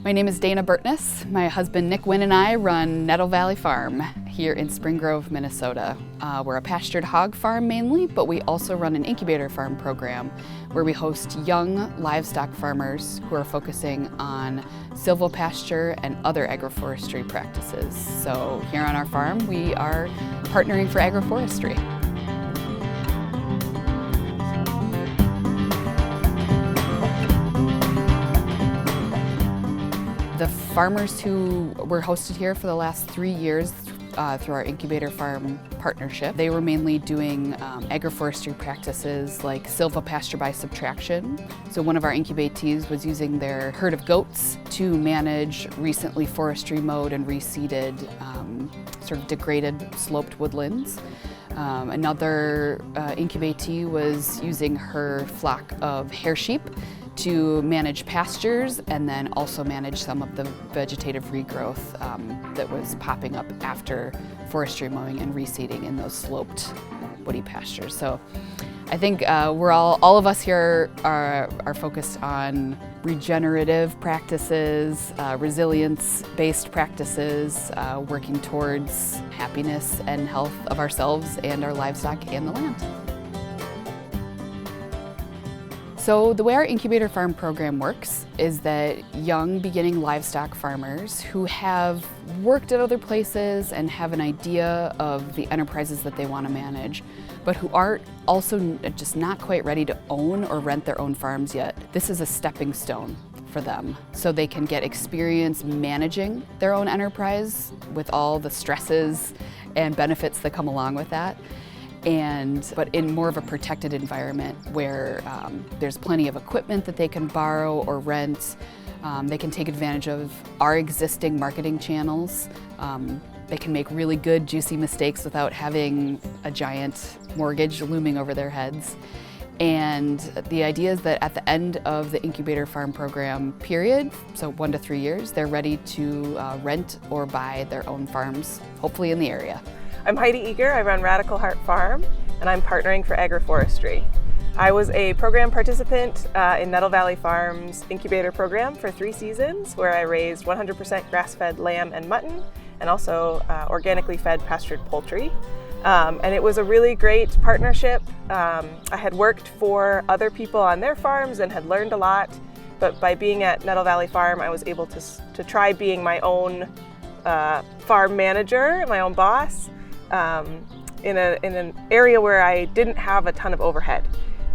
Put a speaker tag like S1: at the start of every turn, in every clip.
S1: My name is Dayna Burtness. My husband Nick Wynn and I run Nettle Valley Farm here in Spring Grove, Minnesota. We're a pastured hog farm mainly, but we also run an incubator farm program where we host young livestock farmers who are focusing on silvopasture and other agroforestry practices. So here on our farm, we are partnering for agroforestry. The farmers who were hosted here for the last 3 years through our Incubator Farm partnership, they were mainly doing agroforestry practices like silvopasture by subtraction. So one of our incubatees was using their herd of goats to manage recently forestry mowed and reseeded sort of degraded sloped woodlands. Another incubatee was using her flock of hair sheep to manage pastures and then also manage some of the vegetative regrowth that was popping up after forestry mowing and reseeding in those sloped woody pastures. So I think we're all of us here are focused on regenerative practices, resilience-based practices, working towards happiness and health of ourselves and our livestock and the land. So the way our Incubator Farm program works is that young beginning livestock farmers who have worked at other places and have an idea of the enterprises that they want to manage, but who aren't also just not quite ready to own or rent their own farms yet, this is a stepping stone for them. So they can get experience managing their own enterprise with all the stresses and benefits that come along with that. But in more of a protected environment where there's plenty of equipment that they can borrow or rent. They can take advantage of our existing marketing channels. They can make really good, juicy mistakes without having a giant mortgage looming over their heads. And the idea is that at the end of the Incubator Farm program period, so 1 to 3 years, they're ready to rent or buy their own farms, hopefully in the area.
S2: I'm Heidi Eger, I run Radicle Farm, and I'm partnering for agroforestry. I was a program participant in Nettle Valley Farm's incubator program for 3 seasons, where I raised 100% grass-fed lamb and mutton, and also organically fed pastured poultry. And it was a really great partnership. I had worked for other people on their farms and had learned a lot, but by being at Nettle Valley Farm, I was able to try being my own farm manager, my own boss. In an area where I didn't have a ton of overhead.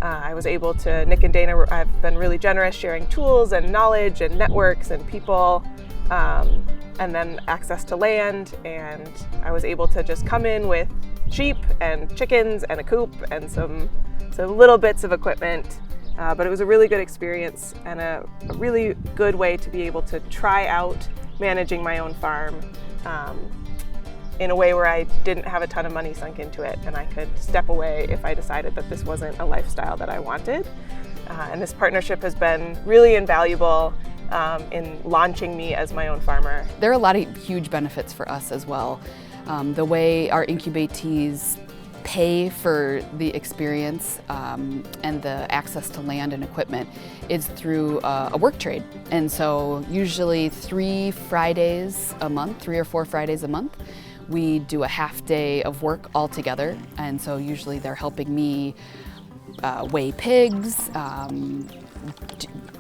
S2: I was able to, Nick and Dayna, I've been really generous sharing tools and knowledge and networks and people, and then access to land, and I was able to just come in with sheep and chickens and a coop and some little bits of equipment, but it was a really good experience and a really good way to be able to try out managing my own farm in a way where I didn't have a ton of money sunk into it, and I could step away if I decided that this wasn't a lifestyle that I wanted. And this partnership has been really invaluable in launching me as my own farmer.
S1: There are a lot of huge benefits for us as well. The way our incubatees pay for the experience and the access to land and equipment is through a work trade. And so usually 3 Fridays a month, 3 or 4 Fridays a month, we do a half day of work all together. And so usually they're helping me weigh pigs,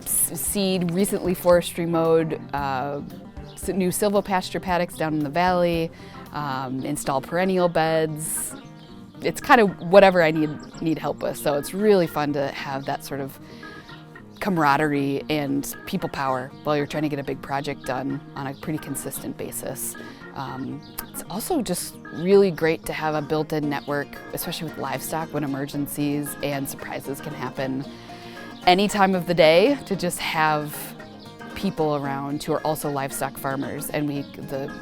S1: seed recently forestry mowed new silvopasture paddocks down in the valley, install perennial beds. It's kind of whatever I need help with. So it's really fun to have that sort of camaraderie and people power while you're trying to get a big project done on a pretty consistent basis. It's also just really great to have a built-in network, especially with livestock when emergencies and surprises can happen any time of the day, to just have people around who are also livestock farmers, and we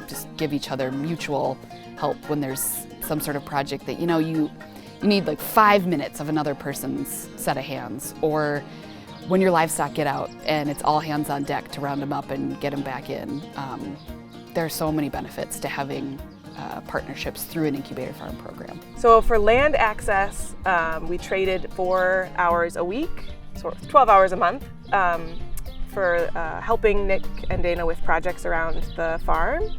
S1: just give each other mutual help when there's some sort of project that you need like 5 minutes of another person's set of hands, or when your livestock get out and it's all hands on deck to round them up and get them back in. There are so many benefits to having partnerships through an Incubator Farm program.
S2: So for land access, we traded 4 hours a week, so 12 hours a month, for helping Nick and Dayna with projects around the farm.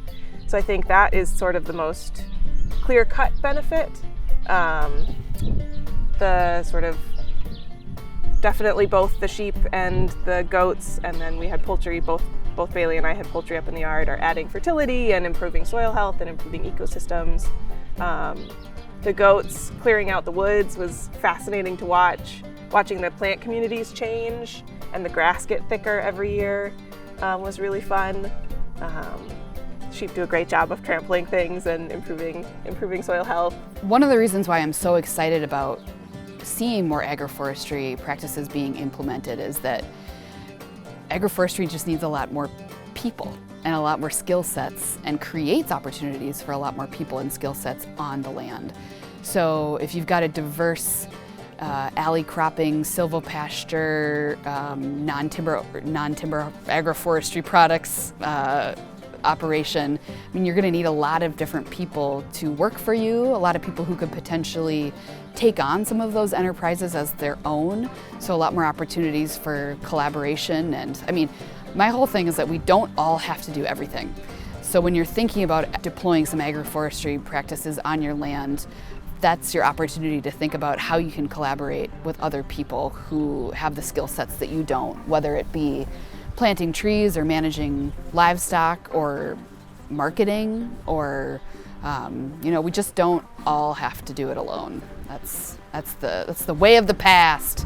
S2: So I think that is sort of the most clear-cut benefit. The sort of definitely both the sheep and the goats, and then we had poultry, both Bailey and I had poultry up in the yard, are adding fertility and improving soil health and improving ecosystems. The goats clearing out the woods was fascinating to watch. Watching the plant communities change and the grass get thicker every year was really fun. Sheep do a great job of trampling things and improving soil health.
S1: One of the reasons why I'm so excited about seeing more agroforestry practices being implemented is that agroforestry just needs a lot more people and a lot more skill sets, and creates opportunities for a lot more people and skill sets on the land. So if you've got a diverse alley cropping, silvopasture, non-timber agroforestry products operation, I mean, you're going to need a lot of different people to work for you, a lot of people who could potentially take on some of those enterprises as their own, so a lot more opportunities for collaboration. And I mean, my whole thing is that we don't all have to do everything. So when you're thinking about deploying some agroforestry practices on your land, that's your opportunity to think about how you can collaborate with other people who have the skill sets that you don't, whether it be planting trees or managing livestock or marketing, or we just don't all have to do it alone. That's the way of the past.